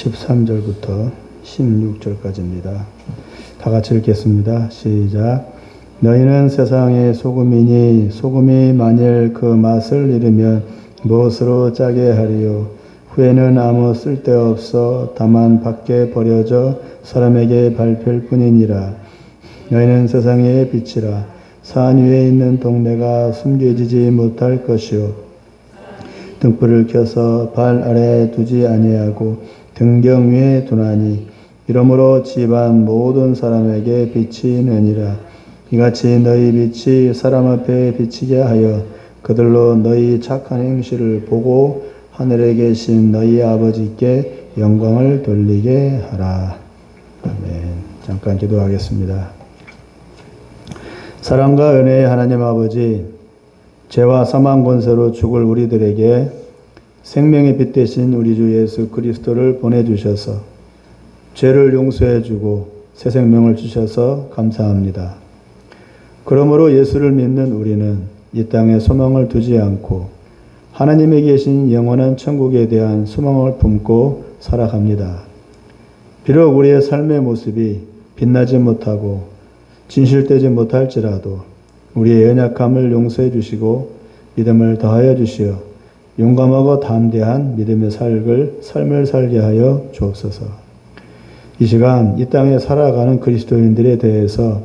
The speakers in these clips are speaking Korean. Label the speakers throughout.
Speaker 1: 13절부터 16절까지입니다. 다 같이 읽겠습니다. 시작. 너희는 세상의 소금이니 소금이 만일 그 맛을 잃으면 무엇으로 짜게 하리요. 후에는 아무 쓸데없어 다만 밖에 버려져 사람에게 밟힐 뿐이니라. 너희는 세상의 빛이라. 산 위에 있는 동네가 숨겨지지 못할 것이요. 등불을 켜서 발 아래에 두지 아니하고 등경 위에 두나니 이러므로 집안 모든 사람에게 빛이 느니라. 이같이 너희 빛이 사람 앞에 비치게 하여 그들로 너희 착한 행실을 보고 하늘에 계신 너희 아버지께 영광을 돌리게 하라. 아멘. 잠깐 기도하겠습니다. 사랑과 은혜의 하나님 아버지, 죄와 사망 권세로 죽을 우리들에게 생명의 빛 되신 우리 주 예수 그리스도를 보내주셔서 죄를 용서해 주고 새 생명을 주셔서 감사합니다. 그러므로 예수를 믿는 우리는 이 땅에 소망을 두지 않고 하나님에 계신 영원한 천국에 대한 소망을 품고 살아갑니다. 비록 우리의 삶의 모습이 빛나지 못하고 진실되지 못할지라도 우리의 연약함을 용서해 주시고 믿음을 더하여 주시어 용감하고 담대한 믿음의 삶을 살게 하여 주옵소서. 이 시간 이 땅에 살아가는 그리스도인들에 대해서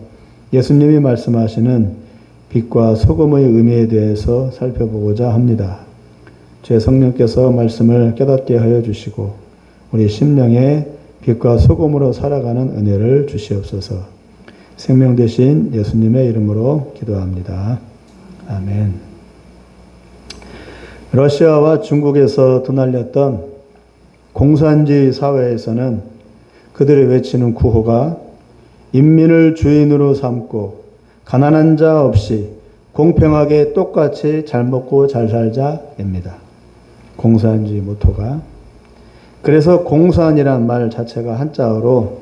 Speaker 1: 예수님이 말씀하시는 빛과 소금의 의미에 대해서 살펴보고자 합니다. 제 성령께서 말씀을 깨닫게 하여 주시고 우리 심령에 빛과 소금으로 살아가는 은혜를 주시옵소서. 생명 되신 예수님의 이름으로 기도합니다. 아멘. 러시아와 중국에서 도날렸던 공산주의 사회에서는 그들이 외치는 구호가 인민을 주인으로 삼고 가난한 자 없이 공평하게 똑같이 잘 먹고 잘 살자입니다. 공산주의 모토가. 그래서 공산이란 말 자체가 한자어로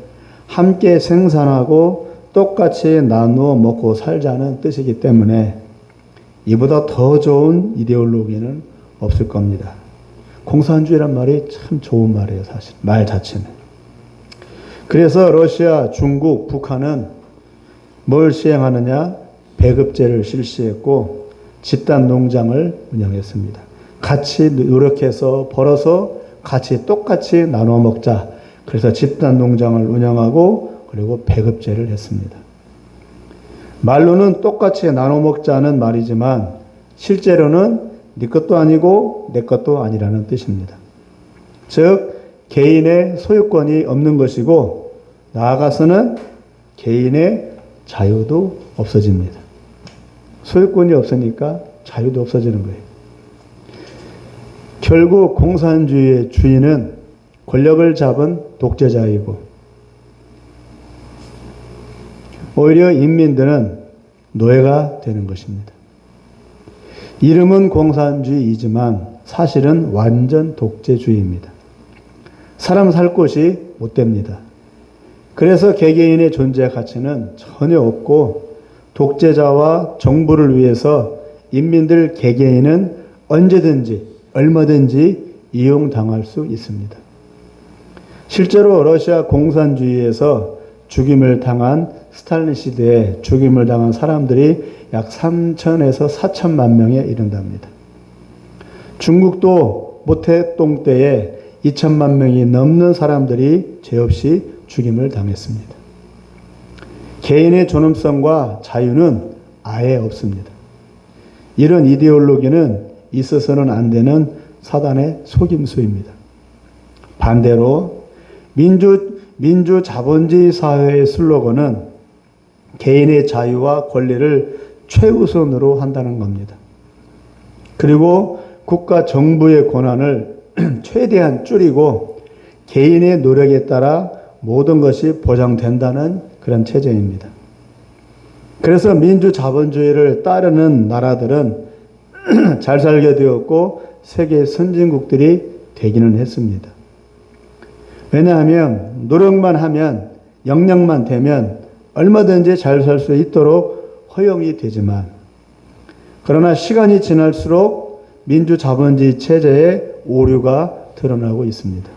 Speaker 1: 함께 생산하고 똑같이 나누어 먹고 살자는 뜻이기 때문에 이보다 더 좋은 이데올로기는 없을 겁니다. 공산주의란 말이 참 좋은 말이에요, 사실. 말 자체는. 그래서 러시아, 중국, 북한은 뭘 시행하느냐? 배급제를 실시했고 집단 농장을 운영했습니다. 같이 노력해서 벌어서 같이 똑같이 나눠 먹자. 그래서 집단 농장을 운영하고 그리고 배급제를 했습니다. 말로는 똑같이 나눠 먹자는 말이지만 실제로는 네 것도 아니고 내 것도 아니라는 뜻입니다. 즉 개인의 소유권이 없는 것이고 나아가서는 개인의 자유도 없어집니다. 소유권이 없으니까 자유도 없어지는 거예요. 결국 공산주의의 주인은 권력을 잡은 독재자이고 오히려 인민들은 노예가 되는 것입니다. 이름은 공산주의이지만 사실은 완전 독재주의입니다. 사람 살 곳이 못 됩니다. 그래서 개개인의 존재 가치는 전혀 없고 독재자와 정부를 위해서 인민들 개개인은 언제든지 얼마든지 이용당할 수 있습니다. 실제로 러시아 공산주의에서 죽임을 당한 스탈린 시대에 죽임을 당한 사람들이 약 3천에서 4천만 명에 이른답니다. 중국도 모태똥 때에 2천만 명이 넘는 사람들이 죄 없이 죽임을 당했습니다. 개인의 존엄성과 자유는 아예 없습니다. 이런 이데올로기는 있어서는 안 되는 사단의 속임수입니다. 반대로 민주 자본주의 사회의 슬로건은 개인의 자유와 권리를 최우선으로 한다는 겁니다. 그리고 국가 정부의 권한을 최대한 줄이고 개인의 노력에 따라 모든 것이 보장된다는 그런 체제입니다. 그래서 민주 자본주의를 따르는 나라들은 잘 살게 되었고 세계 선진국들이 되기는 했습니다. 왜냐하면 노력만 하면 역량만 되면 얼마든지 잘 살 수 있도록 허용이 되지만 그러나 시간이 지날수록 민주 자본주의 체제의 오류가 드러나고 있습니다.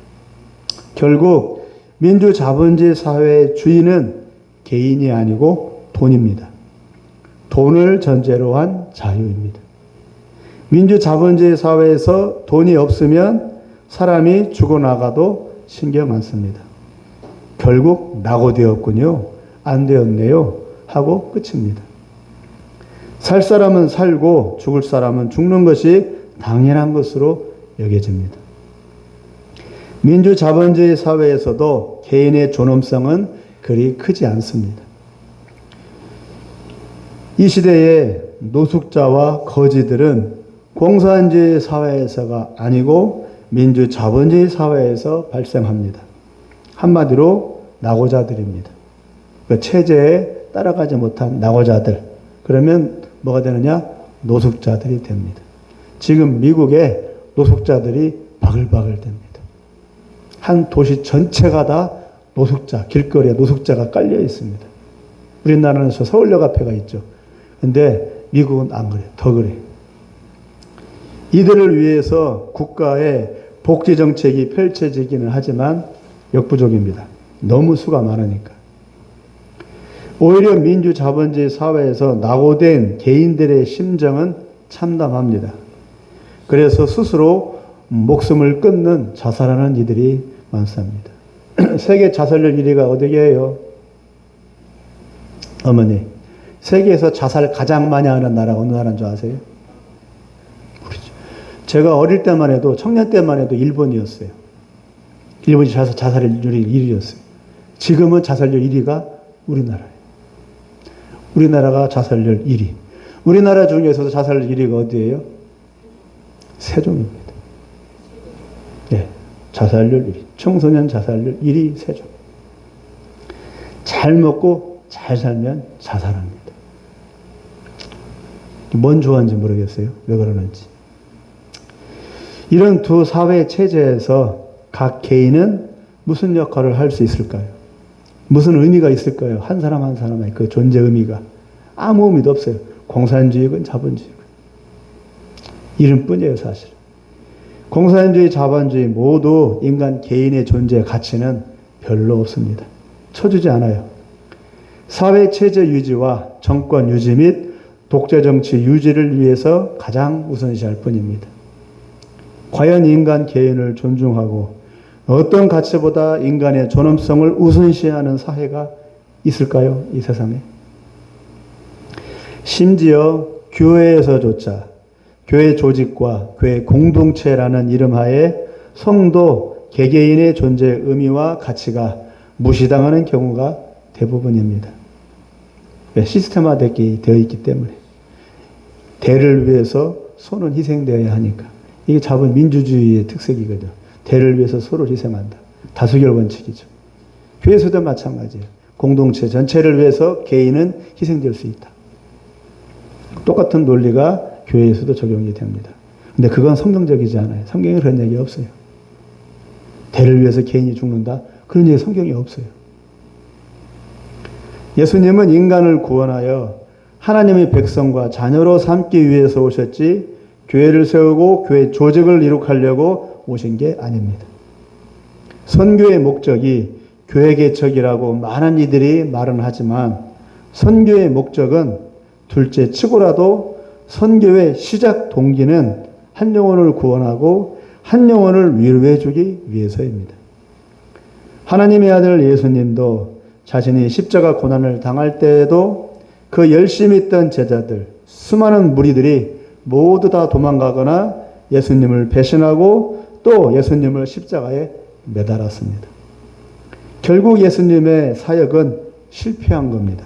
Speaker 1: 결국 민주자본주의 사회의 주인은 개인이 아니고 돈입니다. 돈을 전제로 한 자유입니다. 민주자본주의 사회에서 돈이 없으면 사람이 죽어나가도 신경 안 씁니다. 결국 낙오되었군요. 안 되었네요. 하고 끝입니다. 살 사람은 살고 죽을 사람은 죽는 것이 당연한 것으로 여겨집니다. 민주자본주의 사회에서도 개인의 존엄성은 그리 크지 않습니다. 이 시대의 노숙자와 거지들은 공산주의 사회에서가 아니고 민주자본주의 사회에서 발생합니다. 한마디로 낙오자들입니다. 그 체제에 따라가지 못한 낙오자들. 그러면 뭐가 되느냐? 노숙자들이 됩니다. 지금 미국에 노숙자들이 바글바글 됩니다. 한 도시 전체가 다 노숙자, 길거리에 노숙자가 깔려 있습니다. 우리나라는 저 서울역 앞에가 있죠. 근데 미국은 안 그래요. 더 그래요. 이들을 위해서 국가의 복지 정책이 펼쳐지기는 하지만 역부족입니다. 너무 수가 많으니까. 오히려 민주자본주의 사회에서 낙오된 개인들의 심정은 참담합니다. 그래서 스스로 목숨을 끊는 자살하는 이들이 많습니다. 세계 자살률 1위가 어디게요? 어머니, 세계에서 자살 가장 많이 하는 나라 어느 나라인 줄 아세요? 모르죠. 제가 어릴 때만 해도, 청년 때만 해도 일본이었어요. 일본이 자살률이 1위였어요. 지금은 자살률 1위가 우리나라예요. 우리나라가 자살률 1위. 우리나라 중에서도 자살률 1위가 어디예요? 세종입니다. 네, 자살률 1위. 청소년 자살률 1위 세종. 잘 먹고 잘 살면 자살합니다. 뭔 좋아하는지 모르겠어요. 왜 그러는지. 이런 두 사회 체제에서 각 개인은 무슨 역할을 할 수 있을까요? 무슨 의미가 있을까요? 한 사람 한 사람의 그 존재 의미가. 아무 의미도 없어요. 공산주의건 자본주의건. 이름뿐이에요, 사실. 공산주의, 자본주의 모두 인간 개인의 존재 가치는 별로 없습니다. 쳐주지 않아요. 사회체제 유지와 정권 유지 및 독재정치 유지를 위해서 가장 우선시할 뿐입니다. 과연 인간 개인을 존중하고 어떤 가치보다 인간의 존엄성을 우선시하는 사회가 있을까요? 이 세상에. 심지어 교회에서조차 교회 조직과 교회 공동체라는 이름하에 성도 개개인의 존재의 의미와 가치가 무시당하는 경우가 대부분입니다. 시스템화되어 있기 때문에. 대를 위해서 소는 희생되어야 하니까. 이게 자본민주주의의 특색이거든요. 대를 위해서 소를 희생한다. 다수결 원칙이죠. 교회에서도 마찬가지예요. 공동체 전체를 위해서 개인은 희생될 수 있다. 똑같은 논리가 교회에서도 적용이 됩니다. 근데 그건 성경적이지 않아요. 성경에 그런 얘기 없어요. 대를 위해서 개인이 죽는다? 그런 얘기 성경에 없어요. 예수님은 인간을 구원하여 하나님의 백성과 자녀로 삼기 위해서 오셨지 교회를 세우고 교회 조직을 이룩하려고 오신 게 아닙니다. 선교의 목적이 교회 개척이라고 많은 이들이 말은 하지만 선교의 목적은 둘째 치고라도 선교의 시작 동기는 한 영혼을 구원하고 한 영혼을 위로해 주기 위해서입니다. 하나님의 아들 예수님도 자신이 십자가 고난을 당할 때에도 그 열심히 있던 제자들, 수많은 무리들이 모두 다 도망가거나 예수님을 배신하고 또 예수님을 십자가에 매달았습니다. 결국 예수님의 사역은 실패한 겁니다.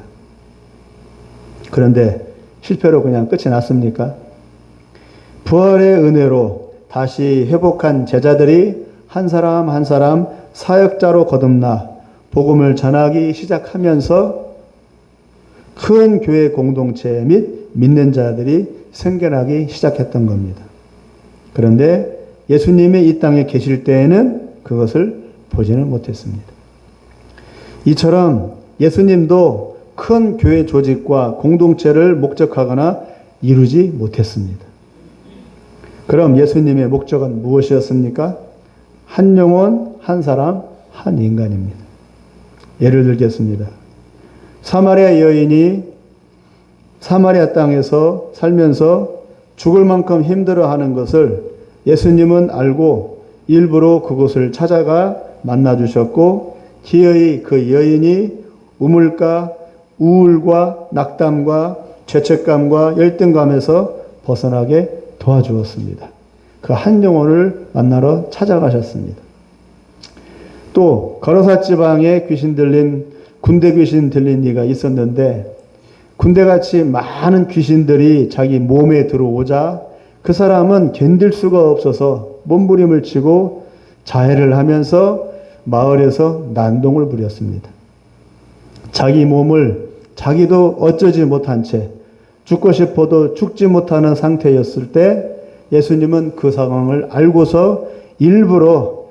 Speaker 1: 그런데 실패로 그냥 끝이 났습니까? 부활의 은혜로 다시 회복한 제자들이 한 사람 한 사람 사역자로 거듭나 복음을 전하기 시작하면서 큰 교회 공동체 및 믿는 자들이 생겨나기 시작했던 겁니다. 그런데 예수님이 이 땅에 계실 때에는 그것을 보지는 못했습니다. 이처럼 예수님도 큰 교회 조직과 공동체를 목적하거나 이루지 못했습니다. 그럼 예수님의 목적은 무엇이었습니까? 한 영혼, 한 사람, 한 인간입니다. 예를 들겠습니다. 사마리아 여인이 사마리아 땅에서 살면서 죽을 만큼 힘들어하는 것을 예수님은 알고 일부러 그곳을 찾아가 만나주셨고, 기어이 그 여인이 우울과 낙담과 죄책감과 열등감에서 벗어나게 도와주었습니다. 그 한 영혼을 만나러 찾아가셨습니다. 또 거라사 지방에 군대 귀신 들린 이가 있었는데, 군대같이 많은 귀신들이 자기 몸에 들어오자 그 사람은 견딜 수가 없어서 몸부림을 치고 자해를 하면서 마을에서 난동을 부렸습니다. 자기 몸을 자기도 어쩌지 못한 채 죽고 싶어도 죽지 못하는 상태였을 때 예수님은 그 상황을 알고서 일부러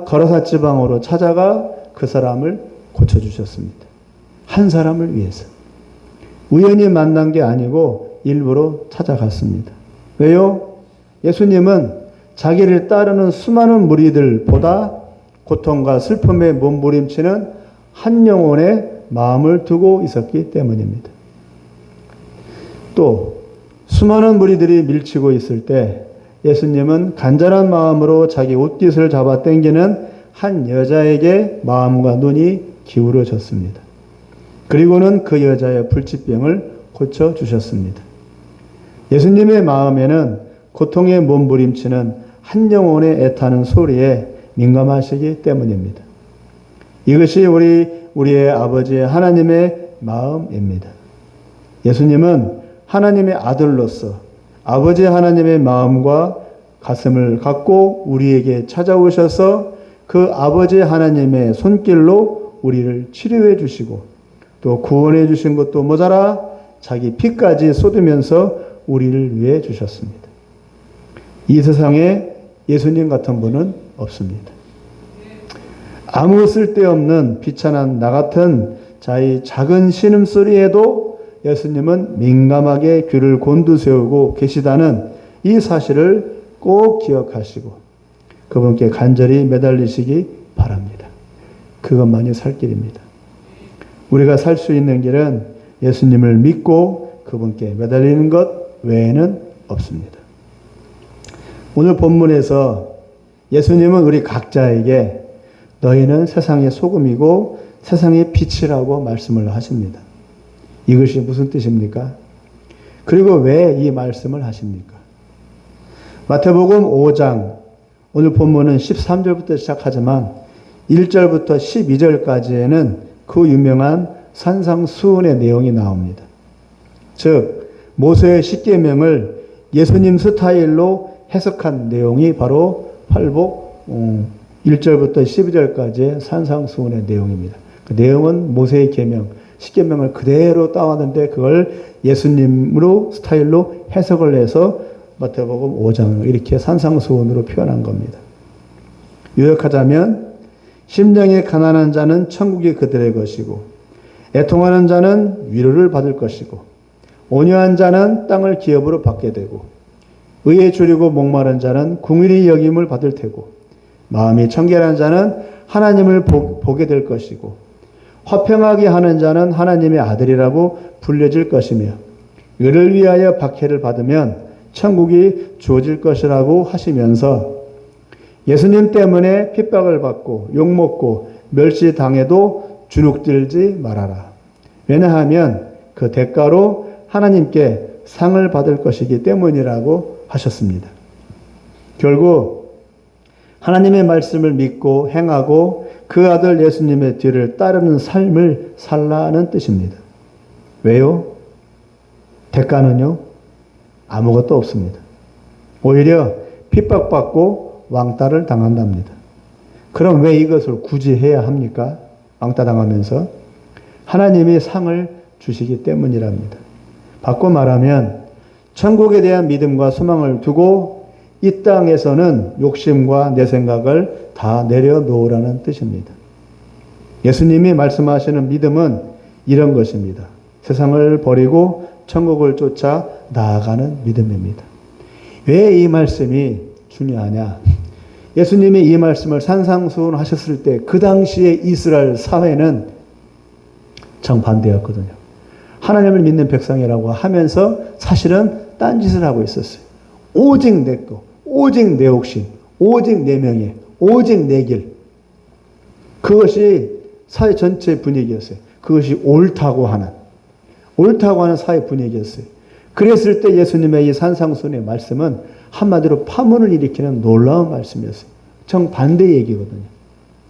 Speaker 1: 거라사 지방으로 찾아가 그 사람을 고쳐주셨습니다. 한 사람을 위해서. 우연히 만난 게 아니고 일부러 찾아갔습니다. 왜요? 예수님은 자기를 따르는 수많은 무리들보다 고통과 슬픔에 몸부림치는 한 영혼의 마음을 두고 있었기 때문입니다. 또 수많은 무리들이 밀치고 있을 때 예수님은 간절한 마음으로 자기 옷깃을 잡아 당기는 한 여자에게 마음과 눈이 기울어졌습니다. 그리고는 그 여자의 불치병을 고쳐주셨습니다. 예수님의 마음에는 고통에 몸부림치는 한 영혼의 애타는 소리에 민감하시기 때문입니다. 이것이 우리의 아버지 하나님의 마음입니다. 예수님은 하나님의 아들로서 아버지 하나님의 마음과 가슴을 갖고 우리에게 찾아오셔서 그 아버지 하나님의 손길로 우리를 치료해 주시고, 또 구원해 주신 것도 모자라 자기 피까지 쏟으면서 우리를 위해 주셨습니다. 이 세상에 예수님 같은 분은 없습니다. 아무 쓸데없는 비천한 나 같은 자의 작은 신음소리에도 예수님은 민감하게 귀를 곤두세우고 계시다는 이 사실을 꼭 기억하시고 그분께 간절히 매달리시기 바랍니다. 그것만이 살 길입니다. 우리가 살 수 있는 길은 예수님을 믿고 그분께 매달리는 것 외에는 없습니다. 오늘 본문에서 예수님은 우리 각자에게 너희는 세상의 소금이고 세상의 빛이라고 말씀을 하십니다. 이것이 무슨 뜻입니까? 그리고 왜 이 말씀을 하십니까? 마태복음 5장, 오늘 본문은 13절부터 시작하지만 1절부터 12절까지에는 그 유명한 산상수훈의 내용이 나옵니다. 즉 모세의 십계명을 예수님 스타일로 해석한 내용이 바로 팔복 1절부터 12절까지의 산상수훈의 내용입니다. 그 내용은 모세의 계명, 십계명을 그대로 따왔는데 그걸 예수님으로 스타일로 해석을 해서 마태복음 5장을 이렇게 산상수훈으로 표현한 겁니다. 요약하자면 심령이 가난한 자는 천국이 그들의 것이고 애통하는 자는 위로를 받을 것이고 온유한 자는 땅을 기업으로 받게 되고 의에 줄이고 목마른 자는 궁일이 여김을 받을 테고 마음이 청결한 자는 하나님을 보게 될 것이고 화평하게 하는 자는 하나님의 아들이라고 불려질 것이며 의를 위하여 박해를 받으면 천국이 주어질 것이라고 하시면서 예수님 때문에 핍박을 받고 욕먹고 멸시당해도 주눅들지 말아라. 왜냐하면 그 대가로 하나님께 상을 받을 것이기 때문이라고 하셨습니다. 결국 하나님의 말씀을 믿고 행하고 그 아들 예수님의 뒤를 따르는 삶을 살라는 뜻입니다. 왜요? 대가는요? 아무것도 없습니다. 오히려 핍박받고 왕따를 당한답니다. 그럼 왜 이것을 굳이 해야 합니까? 왕따 당하면서 하나님이 상을 주시기 때문이랍니다. 바꿔 말하면 천국에 대한 믿음과 소망을 두고 이 땅에서는 욕심과 내 생각을 다 내려놓으라는 뜻입니다. 예수님이 말씀하시는 믿음은 이런 것입니다. 세상을 버리고 천국을 쫓아 나아가는 믿음입니다. 왜 이 말씀이 중요하냐? 예수님이 이 말씀을 산상수훈하셨을 때 그 당시에 이스라엘 사회는 정반대였거든요. 하나님을 믿는 백성이라고 하면서 사실은 딴짓을 하고 있었어요. 오직 내 거, 오직 내 옥신, 오직 내 명예, 오직 내 길. 그것이 사회 전체 분위기였어요. 그것이 옳다고 하는 사회 분위기였어요. 그랬을 때 예수님의 이 산상수훈의 말씀은 한마디로 파문을 일으키는 놀라운 말씀이었어요. 정반대 얘기거든요.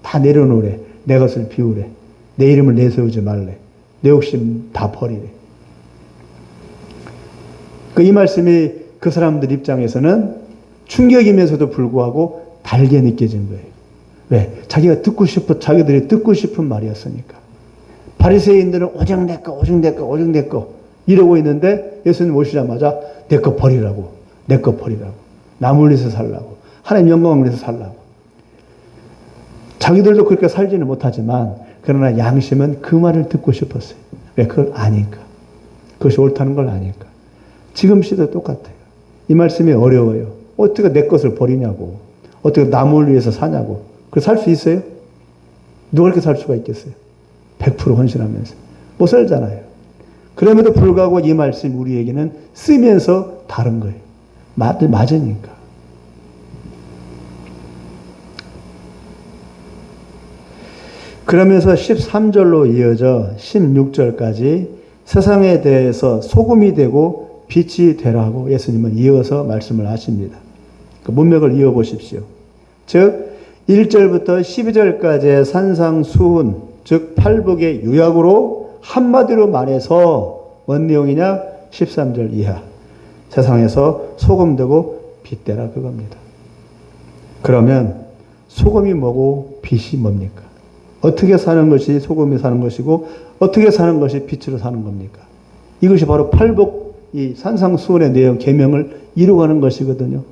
Speaker 1: 다 내려놓으래. 내 것을 비우래. 내 이름을 내세우지 말래. 내 욕심 다 버리래. 이 말씀이 그 사람들 입장에서는 충격이면서도 불구하고 달게 느껴진 거예요. 왜? 자기들이 듣고 싶은 말이었으니까. 바리새인들은 오직 내 거, 오직 내 거, 오직 내 거 이러고 있는데 예수님 오시자마자 내 거 버리라고, 내 거 버리라고, 남을 위해서 살라고, 하나님 영광을 위해서 살라고. 자기들도 그렇게 살지는 못하지만 그러나 양심은 그 말을 듣고 싶었어요. 왜? 그걸 아니까. 그것이 옳다는 걸 아니까. 지금 시도 똑같아요. 이 말씀이 어려워요. 어떻게 내 것을 버리냐고. 어떻게 남을 위해서 사냐고. 그렇게 살 수 있어요? 누가 그렇게 살 수가 있겠어요? 100% 헌신하면서. 못 살잖아요. 그럼에도 불구하고 이 말씀이 우리에게는 쓰면서 다른 거예요. 맞으니까. 그러면서 13절로 이어져 16절까지 세상에 대해서 소금이 되고 빛이 되라고 예수님은 이어서 말씀을 하십니다. 그 문맥을 이어보십시오. 즉 1절부터 12절까지의 산상수훈, 즉 팔복의 요약으로 한마디로 말해서 뭔 내용이냐? 13절 이하. 세상에서 소금 되고 빛 되라 그겁니다. 그러면 소금이 뭐고 빛이 뭡니까? 어떻게 사는 것이 소금이 사는 것이고 어떻게 사는 것이 빛으로 사는 겁니까? 이것이 바로 팔복 이 산상수훈의 내용 계명을 이루어가는 것이거든요.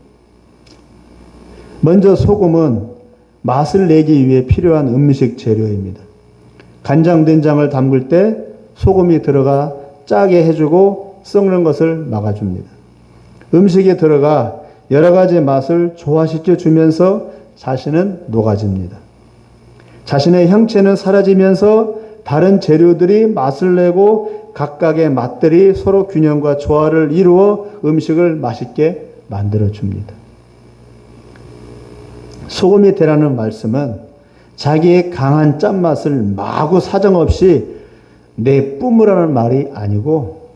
Speaker 1: 먼저 소금은 맛을 내기 위해 필요한 음식 재료입니다. 간장, 된장을 담글 때 소금이 들어가 짜게 해주고 썩는 것을 막아줍니다. 음식에 들어가 여러 가지 맛을 조화시켜 주면서 자신은 녹아집니다. 자신의 형체는 사라지면서 다른 재료들이 맛을 내고 각각의 맛들이 서로 균형과 조화를 이루어 음식을 맛있게 만들어줍니다. 소금이 되라는 말씀은 자기의 강한 짠맛을 마구 사정없이 내뿜으라는 말이 아니고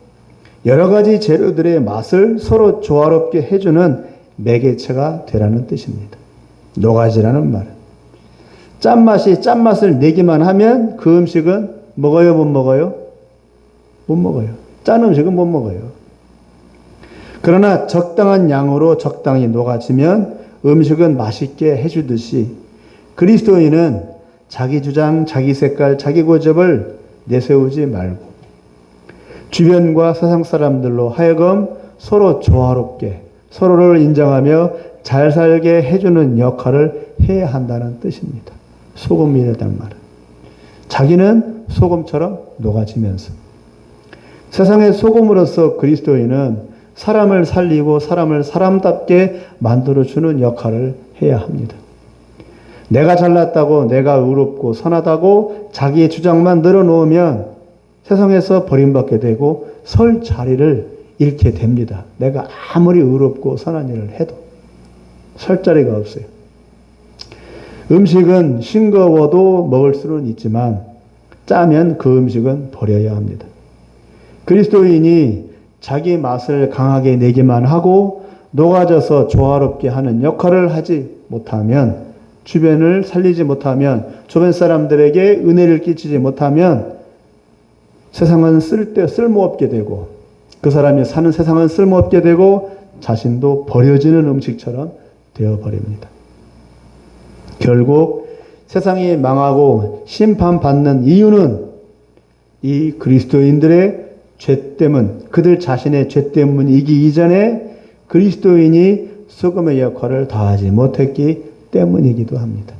Speaker 1: 여러 가지 재료들의 맛을 서로 조화롭게 해주는 매개체가 되라는 뜻입니다. 녹아지라는 말은. 짠맛을 내기만 하면 그 음식은 먹어요, 못 먹어요? 못 먹어요. 짠 음식은 못 먹어요. 그러나 적당한 양으로 적당히 녹아지면 음식은 맛있게 해주듯이 그리스도인은 자기 주장, 자기 색깔, 자기 고집을 내세우지 말고 주변과 세상 사람들로 하여금 서로 조화롭게 서로를 인정하며 잘 살게 해주는 역할을 해야 한다는 뜻입니다. 소금이라는 말은. 자기는 소금처럼 녹아지면서. 세상의 소금으로서 그리스도인은 사람을 살리고 사람을 사람답게 만들어주는 역할을 해야 합니다. 내가 잘났다고, 내가 의롭고 선하다고 자기의 주장만 늘어놓으면 세상에서 버림받게 되고 설 자리를 잃게 됩니다. 내가 아무리 의롭고 선한 일을 해도 설 자리가 없어요. 음식은 싱거워도 먹을 수는 있지만 짜면 그 음식은 버려야 합니다. 그리스도인이 자기 맛을 강하게 내기만 하고 녹아져서 조화롭게 하는 역할을 하지 못하면, 주변을 살리지 못하면, 주변 사람들에게 은혜를 끼치지 못하면 세상은 쓸모없게 되고 그 사람이 사는 세상은 쓸모없게 되고 자신도 버려지는 음식처럼 되어버립니다. 결국 세상이 망하고 심판받는 이유는 이 그리스도인들의 죄 때문, 그들 자신의 죄 때문이기 이전에 그리스도인이 소금의 역할을 다하지 못했기 때문이기도 합니다.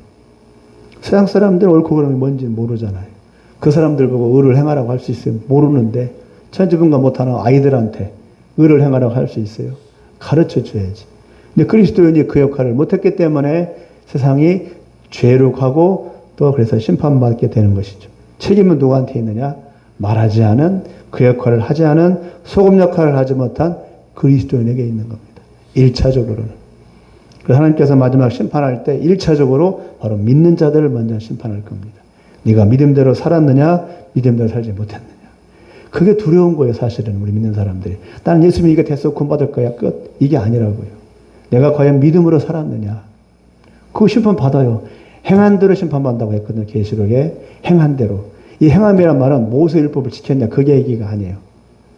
Speaker 1: 세상 사람들은 옳고 그름이 뭔지 모르잖아요. 그 사람들 보고 의를 행하라고 할 수 있어요? 모르는데 천지분간 못하는 아이들한테 의를 행하라고 할 수 있어요? 가르쳐 줘야지. 근데 그리스도인이 그 역할을 못했기 때문에 세상이 죄로 가고 또 그래서 심판받게 되는 것이죠. 책임은 누구한테 있느냐? 말하지 않은, 그 역할을 하지 않은, 소금 역할을 하지 못한 그리스도인에게 있는 겁니다. 1차적으로는. 그래서 하나님께서 마지막 심판할 때 1차적으로 바로 믿는 자들을 먼저 심판할 겁니다. 네가 믿음대로 살았느냐, 믿음대로 살지 못했느냐. 그게 두려운 거예요, 사실은. 우리 믿는 사람들이. 나는 예수 믿으니까 됐어, 구원받을 거야, 끝. 이게 아니라고요. 내가 과연 믿음으로 살았느냐. 그거 심판받아요. 행한 대로 심판받는다고 했거든요, 계시록에. 행한 대로. 이 행함이란 말은 모세율법을 지켰냐, 그게 얘기가 아니에요.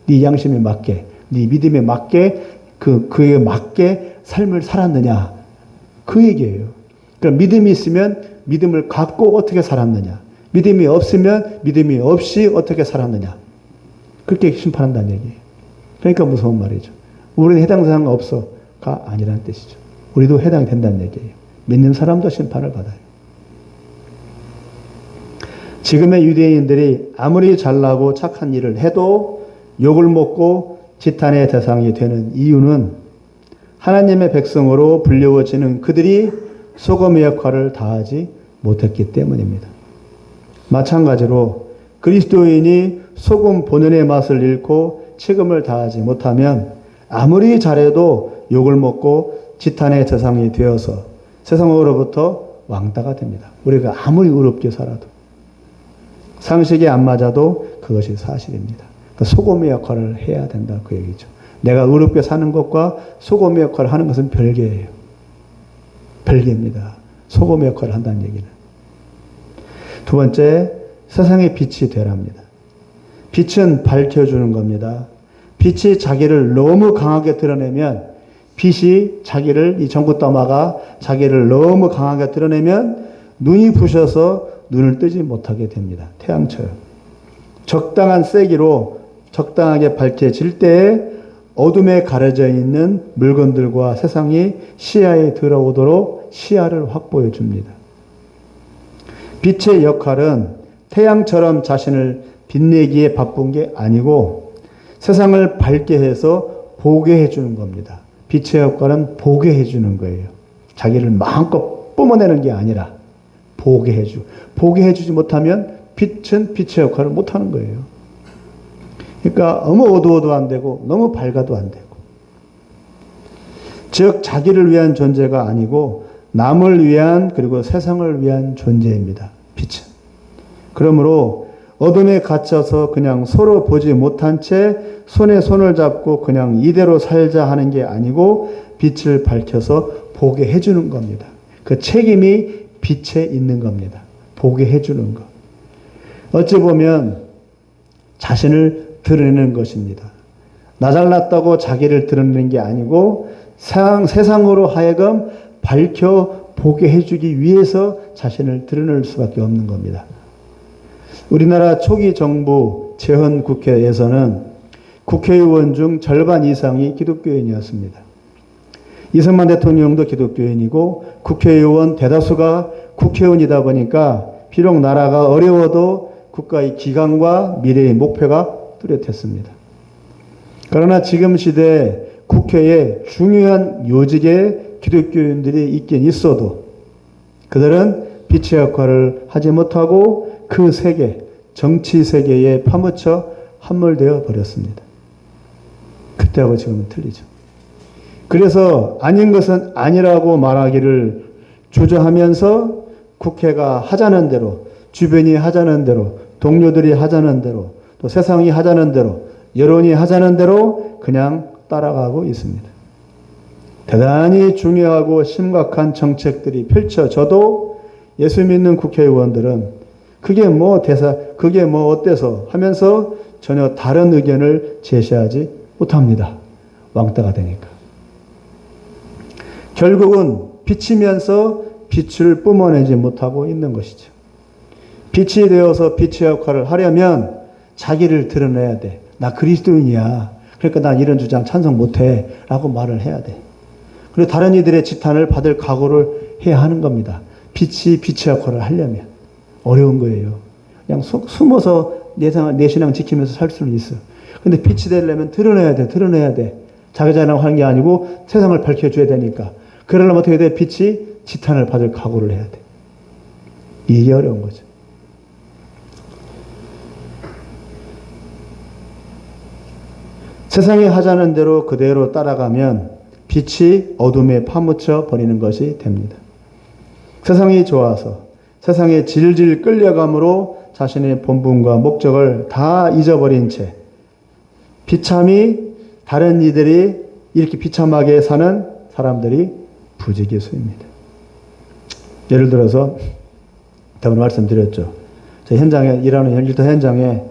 Speaker 1: 네 양심에 맞게, 네 믿음에 맞게, 그에 맞게 삶을 살았느냐. 그 얘기예요. 그럼 믿음이 있으면 믿음을 갖고 어떻게 살았느냐. 믿음이 없으면 믿음이 없이 어떻게 살았느냐. 그렇게 심판한다는 얘기예요. 그러니까 무서운 말이죠. 우리는 해당 사항 없어가 아니라는 뜻이죠. 우리도 해당된다는 얘기예요. 믿는 사람도 심판을 받아요. 지금의 유대인들이 아무리 잘나고 착한 일을 해도 욕을 먹고 지탄의 대상이 되는 이유는 하나님의 백성으로 불려워지는 그들이 소금의 역할을 다하지 못했기 때문입니다. 마찬가지로 그리스도인이 소금 본연의 맛을 잃고 책임을 다하지 못하면 아무리 잘해도 욕을 먹고 지탄의 대상이 되어서 세상으로부터 왕따가 됩니다. 우리가 아무리 의롭게 살아도. 상식에 안 맞아도 그것이 사실입니다. 그러니까 소금의 역할을 해야 된다, 그 얘기죠. 내가 의롭게 사는 것과 소금의 역할을 하는 것은 별개예요. 별개입니다. 소금의 역할을 한다는 얘기는. 두 번째, 세상의 빛이 되랍니다. 빛은 밝혀주는 겁니다. 빛이 자기를 너무 강하게 드러내면, 빛이 자기를, 이 전구더마가 자기를 너무 강하게 드러내면 눈이 부셔서 눈을 뜨지 못하게 됩니다. 태양처럼. 적당한 세기로 적당하게 밝혀질 때에 어둠에 가려져 있는 물건들과 세상이 시야에 들어오도록 시야를 확보해 줍니다. 빛의 역할은 태양처럼 자신을 빛내기에 바쁜 게 아니고 세상을 밝게 해서 보게 해주는 겁니다. 빛의 역할은 보게 해주는 거예요. 자기를 마음껏 뿜어내는 게 아니라 보게 해주고, 보게 해주지 못하면 빛은 빛의 역할을 못하는 거예요. 그러니까 너무 어두워도 안 되고 너무 밝아도 안 되고, 즉 자기를 위한 존재가 아니고 남을 위한, 그리고 세상을 위한 존재입니다. 빛은. 그러므로 어둠에 갇혀서 그냥 서로 보지 못한 채 손에 손을 잡고 그냥 이대로 살자 하는 게 아니고 빛을 밝혀서 보게 해주는 겁니다. 그 책임이 빛에 있는 겁니다. 보게 해주는 것. 어찌 보면 자신을 드러내는 것입니다. 나 잘났다고 자기를 드러내는 게 아니고 세상으로 하여금 밝혀 보게 해주기 위해서 자신을 드러낼 수밖에 없는 겁니다. 우리나라 초기 정부 재헌국회에서는 국회의원 중 절반 이상이 기독교인이었습니다. 이승만 대통령도 기독교인이고 국회의원 대다수가 국회의원이다 보니까 비록 나라가 어려워도 국가의 기강과 미래의 목표가 뚜렷했습니다. 그러나 지금 시대에 국회에 중요한 요직에 기독교인들이 있긴 있어도 그들은 빛의 역할을 하지 못하고 그 세계, 정치 세계에 파묻혀 함몰되어 버렸습니다. 그때하고 지금은 틀리죠. 그래서 아닌 것은 아니라고 말하기를 주저하면서 국회가 하자는 대로, 주변이 하자는 대로, 동료들이 하자는 대로, 또 세상이 하자는 대로, 여론이 하자는 대로 그냥 따라가고 있습니다. 대단히 중요하고 심각한 정책들이 펼쳐져도 예수 믿는 국회의원들은 그게 뭐 어때서 하면서 전혀 다른 의견을 제시하지 못합니다. 왕따가 되니까. 결국은 비치면서 빛을 뿜어내지 못하고 있는 것이죠. 빛이 되어서 빛의 역할을 하려면 자기를 드러내야 돼. 나 그리스도인이야. 그러니까 난 이런 주장 찬성 못해. 라고 말을 해야 돼. 그리고 다른 이들의 지탄을 받을 각오를 해야 하는 겁니다. 빛이 빛의 역할을 하려면. 어려운 거예요. 그냥 숨어서 내 신앙 지키면서 살 수는 있어. 근데 빛이 되려면 드러내야 돼. 자기 자랑 하는 게 아니고 세상을 밝혀줘야 되니까. 그러려면 어떻게 돼? 빛이 지탄을 받을 각오를 해야 돼. 이게 어려운 거죠. 세상이 하자는 대로 그대로 따라가면 빛이 어둠에 파묻혀 버리는 것이 됩니다. 세상이 좋아서 세상에 질질 끌려감으로 자신의 본분과 목적을 다 잊어버린 채 비참히 다른 이들이 이렇게 비참하게 사는 사람들이 부지기수입니다. 예를 들어서 저번에 말씀드렸죠. 제 현장에 일하는 일터 현장에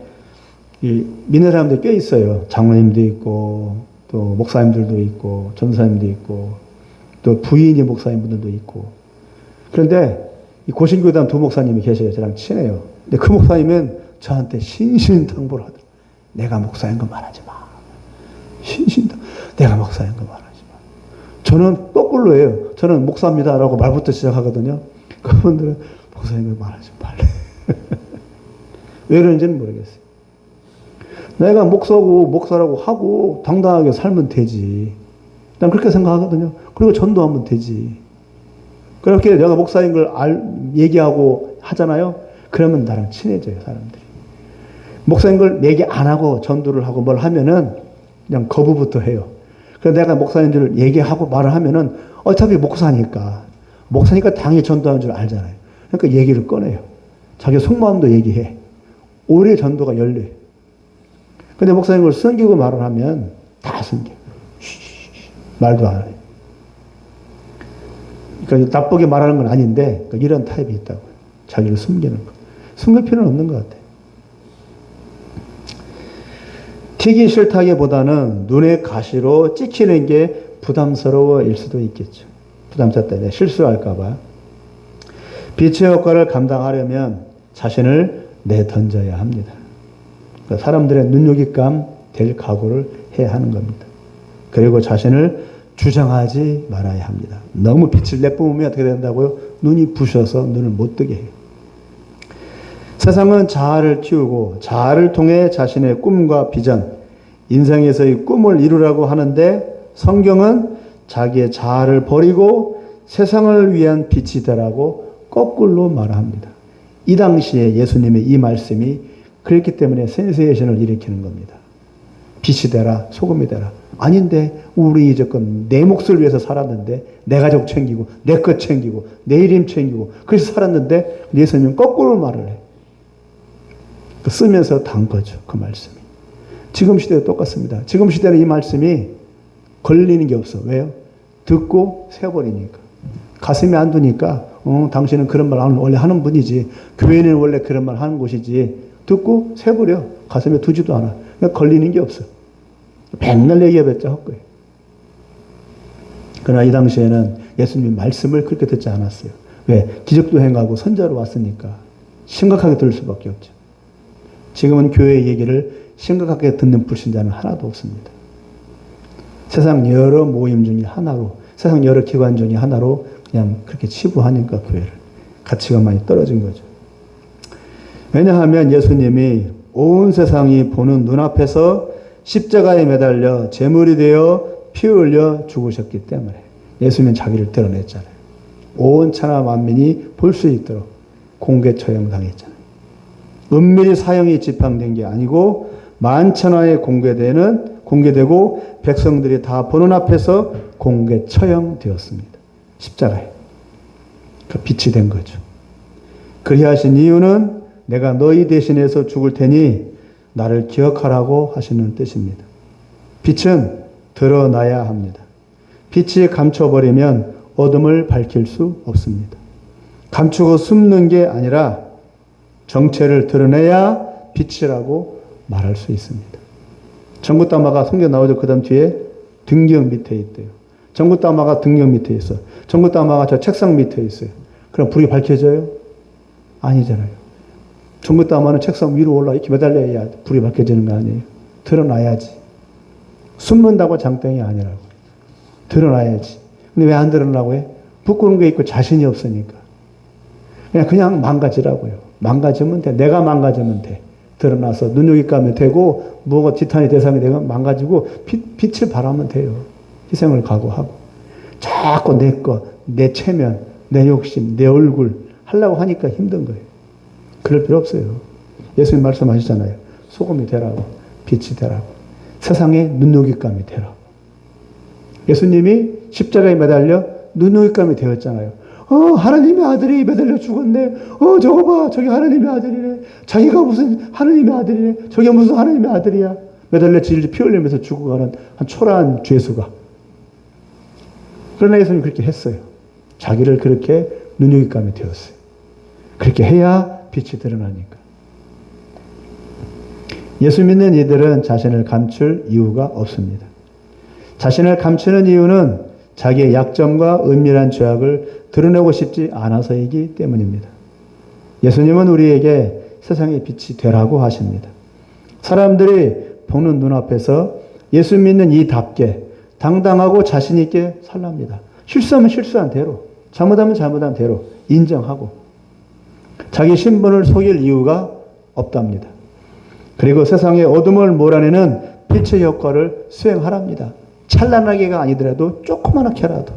Speaker 1: 믿는 사람들이 꽤 있어요. 장로님도 있고 또 목사님들도 있고 전사님도 있고 또 부인이 목사님분들도 있고. 그런데 이 고신교단 두 목사님이 계셔요. 저랑 친해요. 근데 그 목사님은 저한테 신신당부를 하더라고요. 내가 목사인 거 말하지 마. 내가 목사인 거 말하지 마. 저는 거꾸로 해요. 저는 목사입니다라고 말부터 시작하거든요. 그분들은 목사인 거 말하지 말래. 왜 그런지는 모르겠어요. 내가 목사라고 하고 당당하게 살면 되지. 난 그렇게 생각하거든요. 그리고 전도하면 되지. 그렇게 내가 목사인 걸 얘기하고 하잖아요. 그러면 나랑 친해져요, 사람들이. 목사인 걸 얘기 안 하고 전도를 하고 뭘 하면은 그냥 거부부터 해요. 그래서 내가 목사인 줄 얘기하고 말을 하면은 어차피 목사니까 당연히 전도하는 줄 알잖아요. 그러니까 얘기를 꺼내요. 자기 속마음도 얘기해. 오래 전도가 열려요. 근데 목사님 걸 숨기고 말을 하면 다 숨겨. 말도 안 해요. 그러니까 나쁘게 말하는 건 아닌데 이런 타입이 있다고요. 자기를 숨기는 거. 숨길 필요는 없는 것 같아요. 튀기 싫다기보다는 눈의 가시로 찍히는 게 부담스러워일 수도 있겠죠. 부담스럽다. 실수할까 봐. 빛의 효과를 감당하려면 자신을 내던져야 합니다. 그러니까 사람들의 눈요깃감 될 각오를 해야 하는 겁니다. 그리고 자신을 주장하지 말아야 합니다. 너무 빛을 내뿜으면 어떻게 된다고요? 눈이 부셔서 눈을 못 뜨게 해요. 세상은 자아를 키우고 자아를 통해 자신의 꿈과 비전, 인생에서의 꿈을 이루라고 하는데 성경은 자기의 자아를 버리고 세상을 위한 빛이 되라고 거꾸로 말합니다. 이 당시에 예수님의 이 말씀이 그렇기 때문에 센세이션을 일으키는 겁니다. 빛이 되라, 소금이 되라. 아닌데 우리 이제껏 내 몫을 위해서 살았는데 내 가족 챙기고 내 것 챙기고 내 이름 챙기고 그래서 살았는데 예수님은 거꾸로 말을 해. 쓰면서 단 거죠. 그 말씀이. 지금 시대도 똑같습니다. 지금 시대는 이 말씀이 걸리는 게 없어. 왜요? 듣고 세워버리니까. 가슴에 안 두니까 당신은 그런 말 원래 하는 분이지. 교회는 원래 그런 말 하는 곳이지. 듣고 세버려. 가슴에 두지도 않아. 그러니까 걸리는 게 없어. 맨날 얘기해봤자 헛거예요. 그러나 이 당시에는 예수님 말씀을 그렇게 듣지 않았어요. 왜? 기적도 행하고 선자로 왔으니까 심각하게 들을 수밖에 없죠. 지금은 교회의 얘기를 심각하게 듣는 불신자는 하나도 없습니다. 세상 여러 모임 중에 하나로, 세상 여러 기관 중에 하나로 그냥 그렇게 치부하니까 교회를. 가치가 많이 떨어진 거죠. 왜냐하면 예수님이 온 세상이 보는 눈앞에서 십자가에 매달려 제물이 되어 피 흘려 죽으셨기 때문에 예수님은 자기를 드러냈잖아요. 온 천하 만민이 볼 수 있도록 공개 처형당했잖아요. 은밀히 사형이 집행된 게 아니고 만천하에 공개되고 백성들이 다 보는 앞에서 공개 처형되었습니다. 십자가에. 그 빛이 된 거죠. 그리하신 이유는 내가 너희 대신해서 죽을 테니 나를 기억하라고 하시는 뜻입니다. 빛은 드러나야 합니다. 빛이 감춰버리면 어둠을 밝힐 수 없습니다. 감추고 숨는 게 아니라 정체를 드러내야 빛이라고 말할 수 있습니다. 전구따마가 성경 나오죠. 그 다음 뒤에 등경 밑에 있대요. 전구따마가 등경 밑에 있어. 전구따마가 저 책상 밑에 있어요. 그럼 불이 밝혀져요? 아니잖아요. 전구따마는 책상 위로 올라 이렇게 매달려야 불이 밝혀지는 거 아니에요. 드러나야지. 숨는다고 장땡이 아니라고. 드러나야지. 근데 왜 안 드러나고 해? 부끄러운 게 있고 자신이 없으니까. 그냥 망가지라고요. 망가지면 돼. 내가 망가지면 돼. 드러나서 눈요깃감이 되고 뭐가 지탄의 대상이 되면 망가지고 빛을 발하면 돼요. 희생을 각오하고. 자꾸 내 것, 내 체면, 내 욕심, 내 얼굴 하려고 하니까 힘든 거예요. 그럴 필요 없어요. 예수님 말씀하시잖아요. 소금이 되라고, 빛이 되라고, 세상에 눈요깃감이 되라고. 예수님이 십자가에 매달려 눈요깃감이 되었잖아요. 하나님의 아들이 매달려 죽었네. 저거 봐. 저기 하나님의 아들이네. 자기가 무슨 하나님의 아들이네. 저게 무슨 하나님의 아들이야. 매달려 질질 피 흘리면서 죽어가는 한 초라한 죄수가. 그러나 예수님이 그렇게 했어요. 자기를 그렇게 눈요깃감이 되었어요. 그렇게 해야 빛이 드러나니까. 예수 믿는 이들은 자신을 감출 이유가 없습니다. 자신을 감추는 이유는 자기의 약점과 은밀한 죄악을 드러내고 싶지 않아서이기 때문입니다. 예수님은 우리에게 세상의 빛이 되라고 하십니다. 사람들이 보는 눈앞에서 예수 믿는 이답게 당당하고 자신 있게 살랍니다. 실수하면 실수한 대로, 잘못하면 잘못한 대로 인정하고 자기 신분을 속일 이유가 없답니다. 그리고 세상의 어둠을 몰아내는 빛의 역할을 수행하랍니다. 찬란하게가 아니더라도 조그맣게라도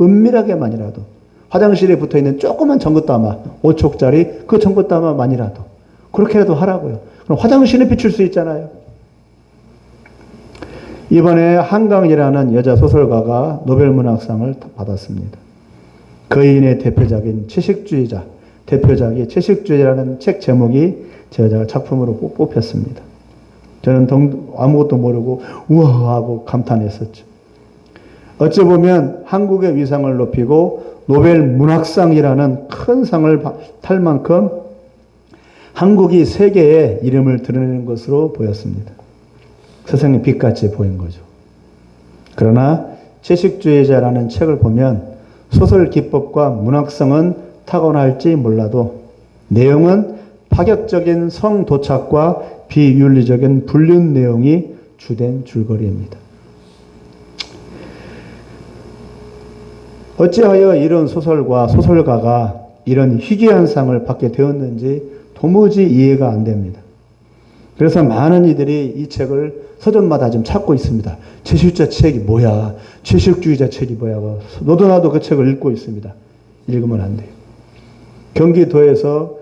Speaker 1: 은밀하게만이라도 화장실에 붙어있는 조그만 전구담아 5촉짜리 그 전구담아만이라도 그렇게라도 하라고요. 그럼 화장실에 비출 수 있잖아요. 이번에 한강이라는 여자 소설가가 노벨문학상을 받았습니다. 그인의 대표작인 채식주의자, 대표작이 채식주의자라는 책 제목이 제가 작품으로 뽑혔습니다. 저는 아무것도 모르고 우와 하고 감탄했었죠. 어찌 보면 한국의 위상을 높이고 노벨 문학상이라는 큰 상을 탈 만큼 한국이 세계에 이름을 드러내는 것으로 보였습니다. 세상의 빛같이 보인 거죠. 그러나 채식주의자라는 책을 보면 소설 기법과 문학성은 타고날지 몰라도 내용은 파격적인 성도착과 비윤리적인 불륜 내용이 주된 줄거리입니다. 어찌하여 이런 소설과 소설가가 이런 희귀한 상을 받게 되었는지 도무지 이해가 안 됩니다. 그래서 많은 이들이 이 책을 서점마다 좀 찾고 있습니다. 채식주의자 책이 뭐야? 채식주의자 책이 뭐야? 너도 나도 그 책을 읽고 있습니다. 읽으면 안 돼요. 경기도에서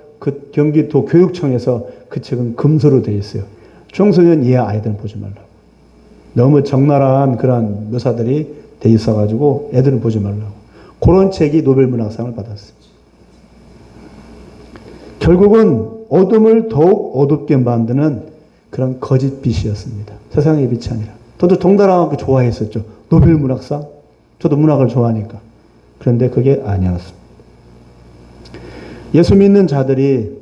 Speaker 1: 경기도 교육청에서 그 책은 금서로 되어 있어요. 청소년 이하 아이들은 보지 말라고. 너무 적나라한 그런 묘사들이 돼 있어가지고 애들은 보지 말라고. 그런 책이 노벨문학상을 받았어요. 결국은 어둠을 더욱 어둡게 만드는 그런 거짓빛이었습니다. 세상의 빛이 아니라. 저도 동달아갖고 좋아했었죠. 노벨문학상. 저도 문학을 좋아하니까. 그런데 그게 아니었습니다. 예수 믿는 자들이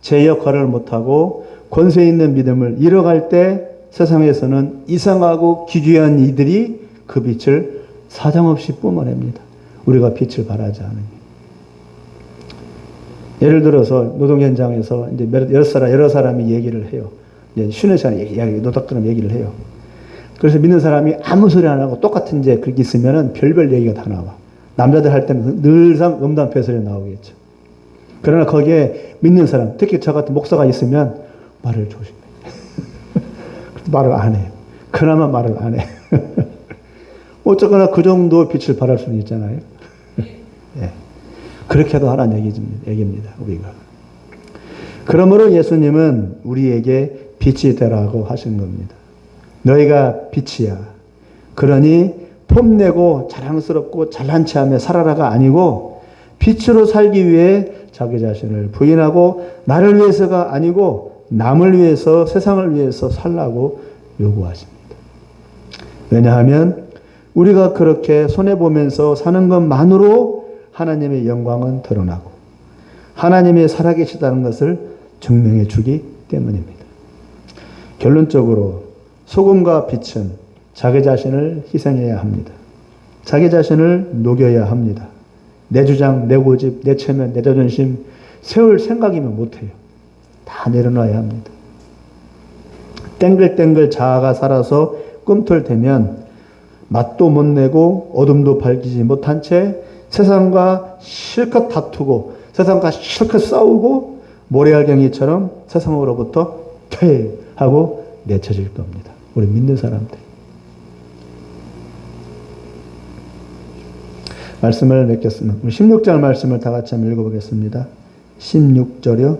Speaker 1: 제 역할을 못하고 권세 있는 믿음을 잃어갈 때 세상에서는 이상하고 기괴한 이들이 그 빛을 사정없이 뿜어냅니다. 우리가 빛을 발하지 않으니. 예를 들어서 노동 현장에서 이제 여러 사람이 얘기를 해요. 이제 쉬는 시간에 노닥거리면 얘기를 해요. 그래서 믿는 사람이 아무 소리 안 하고 똑같은 이제 그렇게 있으면은 별별 얘기가 다 나와. 남자들 할 때는 늘상 음담패 소리 나오겠죠. 그러나 거기에 믿는 사람, 특히 저 같은 목사가 있으면 말을 조심해. 말을 안 해요. 그나마 말을 안 해. 어쩌거나 그 정도 빛을 발할 수는 있잖아요. 네. 그렇게도 하라는 얘기입니다. 우리가. 그러므로 예수님은 우리에게 빛이 되라고 하신 겁니다. 너희가 빛이야. 그러니 폼내고 자랑스럽고 잘난 체하며 살아라가 아니고 빛으로 살기 위해 자기 자신을 부인하고 나를 위해서가 아니고 남을 위해서 세상을 위해서 살라고 요구하십니다. 왜냐하면 우리가 그렇게 손해보면서 사는 것만으로 하나님의 영광은 드러나고 하나님이 살아계시다는 것을 증명해 주기 때문입니다. 결론적으로 소금과 빛은 자기 자신을 희생해야 합니다. 자기 자신을 녹여야 합니다. 내 주장, 내 고집, 내 체면, 내 자존심 세울 생각이면 못해요. 다 내려놔야 합니다. 땡글땡글 자아가 살아서 꿈틀대면 맛도 못 내고 어둠도 밝히지 못한 채 세상과 실컷 다투고 세상과 실컷 싸우고 모래알갱이처럼 세상으로부터 퇴하고 내쳐질 겁니다. 우리 믿는 사람들. 말씀을 맺겠습니다. 16절 말씀을 다 같이 한번 읽어보겠습니다. 16절이요.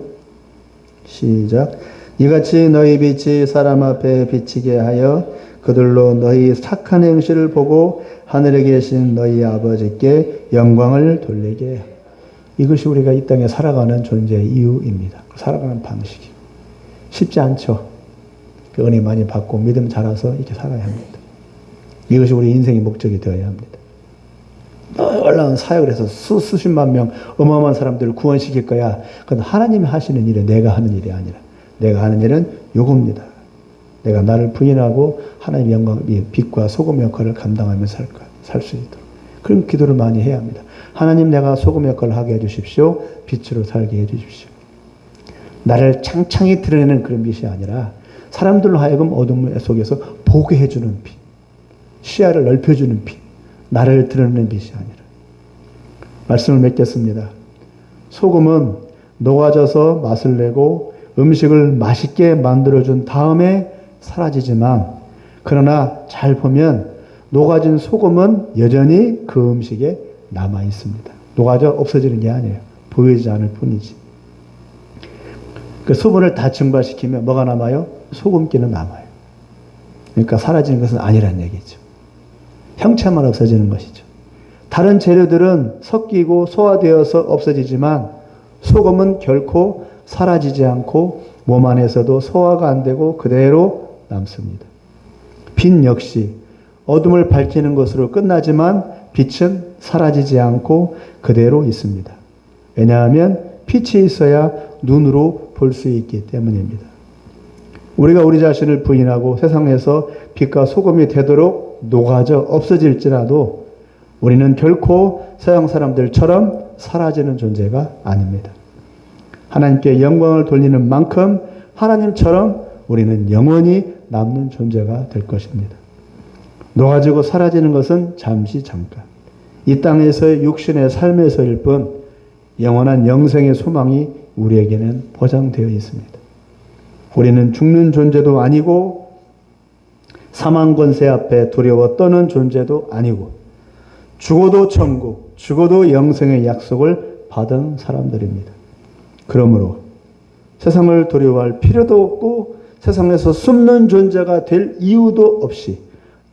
Speaker 1: 시작. 이같이 너희 빛이 사람 앞에 비치게 하여 그들로 너희 착한 행실을 보고 하늘에 계신 너희 아버지께 영광을 돌리게 해. 이것이 우리가 이 땅에 살아가는 존재의 이유입니다. 살아가는 방식이 쉽지 않죠. 그 은혜 많이 받고 믿음 자라서 이렇게 살아야 합니다. 이것이 우리 인생의 목적이 되어야 합니다. 놀라운 사역을 해서 수십만 명 어마어마한 사람들을 구원시킬 거야. 그건 하나님이 하시는 일이 내가 하는 일이 아니라 내가 하는 일은 요겁니다. 내가 나를 부인하고 하나님의 영광, 빛과 소금 역할을 감당하며 살 수 있도록 그런 기도를 많이 해야 합니다. 하나님, 내가 소금 역할을 하게 해주십시오. 빛으로 살게 해주십시오. 나를 창창히 드러내는 그런 빛이 아니라 사람들로 하여금 어둠 속에서 보게 해주는 빛, 시야를 넓혀주는 빛, 나를 드러내는 빛이 아니라. 말씀을 맺겠습니다. 소금은 녹아져서 맛을 내고 음식을 맛있게 만들어준 다음에 사라지지만, 그러나 잘 보면 녹아진 소금은 여전히 그 음식에 남아 있습니다. 녹아져 없어지는 게 아니에요. 보이지 않을 뿐이지. 그 수분을 다 증발시키면 뭐가 남아요? 소금기는 남아요. 그러니까 사라지는 것은 아니란 얘기죠. 형체만 없어지는 것이죠. 다른 재료들은 섞이고 소화되어서 없어지지만 소금은 결코 사라지지 않고 몸 안에서도 소화가 안 되고 그대로 남습니다. 빛 역시 어둠을 밝히는 것으로 끝나지만 빛은 사라지지 않고 그대로 있습니다. 왜냐하면 빛이 있어야 눈으로 볼 수 있기 때문입니다. 우리가 우리 자신을 부인하고 세상에서 빛과 소금이 되도록 녹아져 없어질지라도 우리는 결코 서양 사람들처럼 사라지는 존재가 아닙니다. 하나님께 영광을 돌리는 만큼 하나님처럼 우리는 영원히 남는 존재가 될 것입니다. 녹아지고 사라지는 것은 잠시 잠깐, 이 땅에서의 육신의 삶에서일 뿐 영원한 영생의 소망이 우리에게는 보장되어 있습니다. 우리는 죽는 존재도 아니고 사망 권세 앞에 두려워 떠는 존재도 아니고 죽어도 천국, 죽어도 영생의 약속을 받은 사람들입니다. 그러므로 세상을 두려워할 필요도 없고 세상에서 숨는 존재가 될 이유도 없이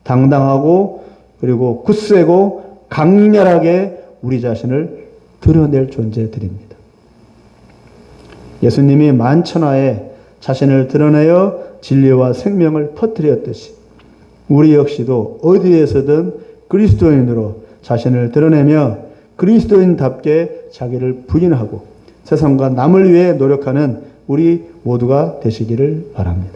Speaker 1: 당당하고 그리고 굳세고 강렬하게 우리 자신을 드러낼 존재들입니다. 예수님이 만천하에 자신을 드러내어 진리와 생명을 퍼뜨렸듯이 우리 역시도 어디에서든 그리스도인으로 자신을 드러내며 그리스도인답게 자기를 부인하고 세상과 남을 위해 노력하는 우리 모두가 되시기를 바랍니다.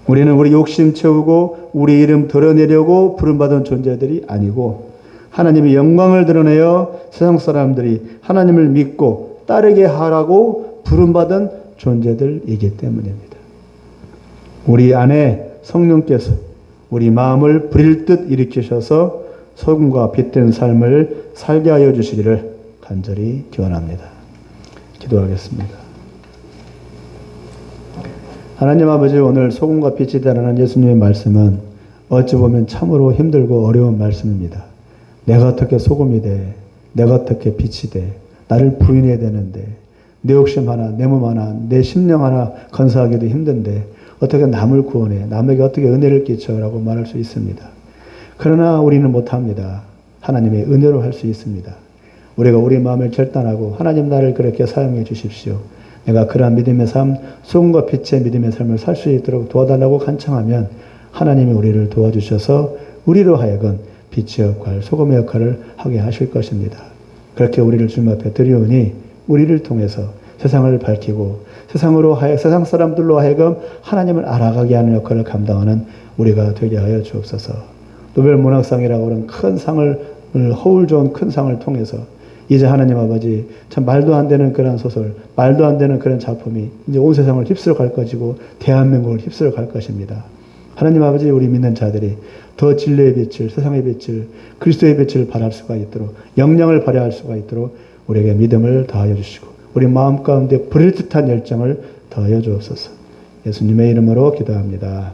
Speaker 1: 우리는 우리 욕심 채우고 우리 이름 드러내려고 부름받은 존재들이 아니고 하나님의 영광을 드러내어 세상 사람들이 하나님을 믿고 따르게 하라고 부름받은 존재들이기 때문입니다. 우리 안에 성령께서 우리 마음을 불일 듯 일으키셔서 소금과 빛된 삶을 살게 하여 주시기를 간절히 기원합니다. 기도하겠습니다. 하나님 아버지, 오늘 소금과 빛이 되라는 예수님의 말씀은 어찌 보면 참으로 힘들고 어려운 말씀입니다. 내가 어떻게 소금이 돼? 내가 어떻게 빛이 돼? 나를 부인해야 되는데 내 욕심 하나, 내 몸 하나, 내 심령 하나 건사하기도 힘든데 어떻게 남을 구원해? 남에게 어떻게 은혜를 끼쳐라고 말할 수 있습니다. 그러나 우리는 못합니다. 하나님의 은혜로 할 수 있습니다. 우리가 우리 마음을 결단하고 하나님 나를 그렇게 사용해 주십시오. 내가 그러한 믿음의 삶, 소금과 빛의 믿음의 삶을 살 수 있도록 도와달라고 간청하면 하나님이 우리를 도와주셔서 우리로 하여금 빛의 역할, 소금의 역할을 하게 하실 것입니다. 그렇게 우리를 주님 앞에 드리오니 우리를 통해서 세상을 밝히고 세상 사람들로 하여금 하나님을 알아가게 하는 역할을 감당하는 우리가 되게 하여 주옵소서. 노벨 문학상이라고 하는 큰 상을, 허울 좋은 큰 상을 통해서 이제 하나님 아버지 참 말도 안 되는 그런 소설, 말도 안 되는 그런 작품이 이제 온 세상을 휩쓸어 갈 것이고 대한민국을 휩쓸어 갈 것입니다. 하나님 아버지, 우리 믿는 자들이 더 진리의 빛을, 세상의 빛을, 그리스도의 빛을 발할 수가 있도록, 영향을 발휘할 수가 있도록 우리에게 믿음을 더하여 주시고 우리 마음 가운데 불일 듯한 열정을 더하여 주옵소서. 예수님의 이름으로 기도합니다.